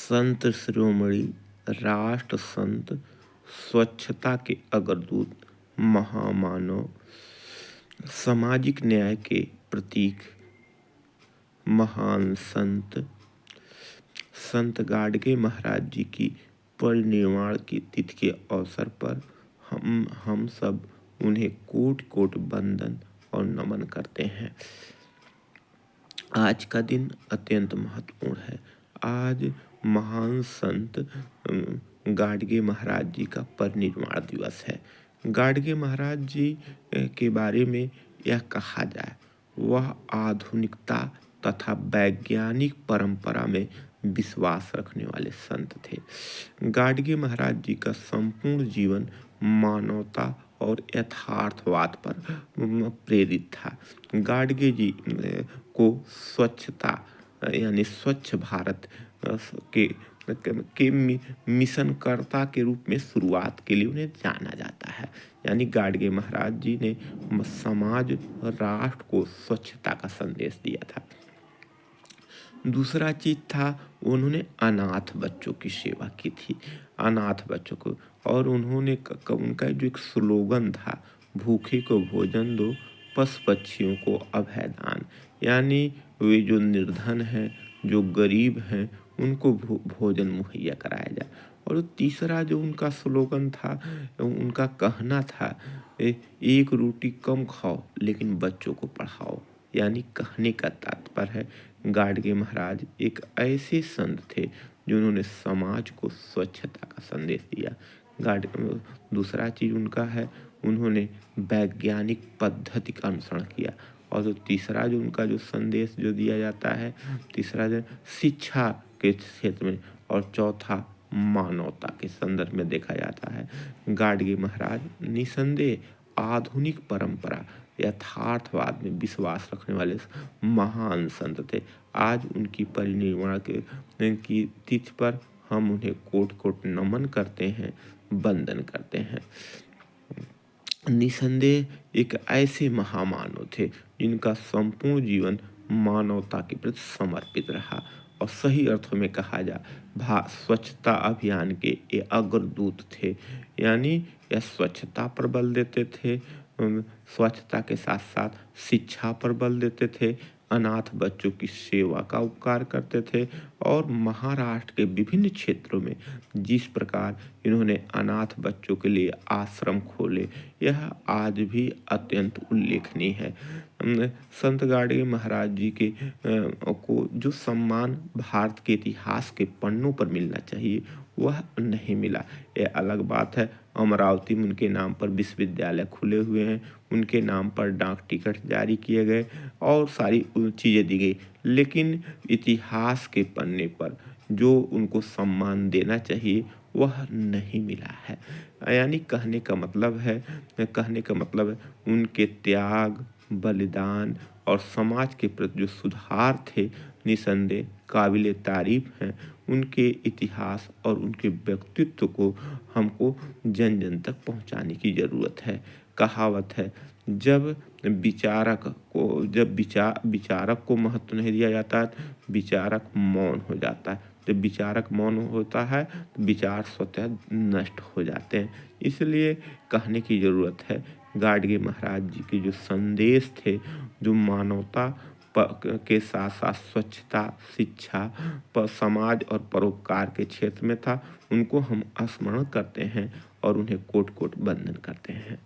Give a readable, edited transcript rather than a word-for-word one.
संत शिरोमणि राष्ट्र संत, स्वच्छता के अग्रदूत, महामानव, सामाजिक न्याय के प्रतीक, महान संत, संत गाडगे महाराज जी की परिनिर्वाण की तिथि के अवसर पर हम सब उन्हें कोटि कोटि वंदन और नमन करते हैं। आज का दिन अत्यंत महत्वपूर्ण है। आज महान संत गाडगे महाराज जी का परिनिर्वाण दिवस है। गाडगे महाराज जी के बारे में यह कहा जाए, वह आधुनिकता तथा वैज्ञानिक परंपरा में विश्वास रखने वाले संत थे। गाडगे महाराज जी का संपूर्ण जीवन मानवता और यथार्थवाद पर प्रेरित था। गाडगे जी को स्वच्छता यानी स्वच्छ भारत के मिशनकर्ता के रूप में शुरुआत के लिए उन्हें जाना जाता है। यानी गाडगे महाराज जी ने समाज और राष्ट्र को स्वच्छता का संदेश दिया था। दूसरा चीज था, उन्होंने अनाथ बच्चों की सेवा की थी। अनाथ बच्चों को, और उन्होंने उनका जो एक स्लोगन था, भूखे को भोजन दो, पशु पक्षियों को अभय दान। यानी वे जो निर्धन हैं, जो गरीब हैं, उनको भोजन मुहैया कराया जाए। और तीसरा जो उनका स्लोगन था, उनका कहना था, एक रोटी कम खाओ लेकिन बच्चों को पढ़ाओ। यानी कहने का तात्पर्य है, गाडगे महाराज एक ऐसे संत थे जिन्होंने समाज को स्वच्छता का संदेश दिया। दूसरा चीज उनका है, उन्होंने वैज्ञानिक पद्धति का अनुसरण किया। और जो तीसरा जो उनका जो संदेश जो दिया जाता है, तीसरा जो शिक्षा के क्षेत्र में, और चौथा मानवता के संदर्भ में देखा जाता है। गाडगे महाराज निसंदेह आधुनिक परंपरा, यथार्थवाद में विश्वास रखने वाले महान संत थे। आज उनकी परिनिर्वाण की तिथि पर हम उन्हें कोटि कोटि नमन करते हैं, वंदन करते हैं। निसंदेह एक ऐसे महामानव थे जिनका संपूर्ण जीवन मानवता के प्रति समर्पित रहा, और सही अर्थों में कहा जाए स्वच्छता अभियान के ये अग्रदूत थे। यानी यह स्वच्छता पर बल देते थे, स्वच्छता के साथ साथ शिक्षा पर बल देते थे, अनाथ बच्चों की सेवा का उपकार करते थे, और महाराष्ट्र के विभिन्न क्षेत्रों में जिस प्रकार इन्होंने अनाथ बच्चों के लिए आश्रम खोले, यह आज भी अत्यंत उल्लेखनीय है। संत गाडगे महाराज जी के को जो सम्मान भारत के इतिहास के पन्नों पर मिलना चाहिए, वह नहीं मिला। ये अलग बात है, अमरावती में उनके नाम पर विश्वविद्यालय खुले हुए हैं, उनके नाम पर डाक टिकट जारी किए गए और सारी चीज़ें दी गई, लेकिन इतिहास के पन्ने पर जो उनको सम्मान देना चाहिए वह नहीं मिला है। यानी कहने का मतलब है उनके त्याग, बलिदान और समाज के प्रति जो सुधार थे, निसंदेह काबिले तारीफ हैं। उनके इतिहास और उनके व्यक्तित्व को हमको जन जन तक पहुंचाने की ज़रूरत है। कहावत है, जब विचारक को महत्व नहीं दिया जाता है, विचारक मौन हो जाता है। जब विचारक मौन होता है तो विचार स्वतः नष्ट हो जाते हैं। इसलिए कहने की ज़रूरत है, गाडगे महाराज जी के जो संदेश थे, जो मानवता के साथ साथ स्वच्छता, शिक्षा, समाज और परोपकार के क्षेत्र में था, उनको हम स्मरण करते हैं और उन्हें कोटि कोटि वंदन करते हैं।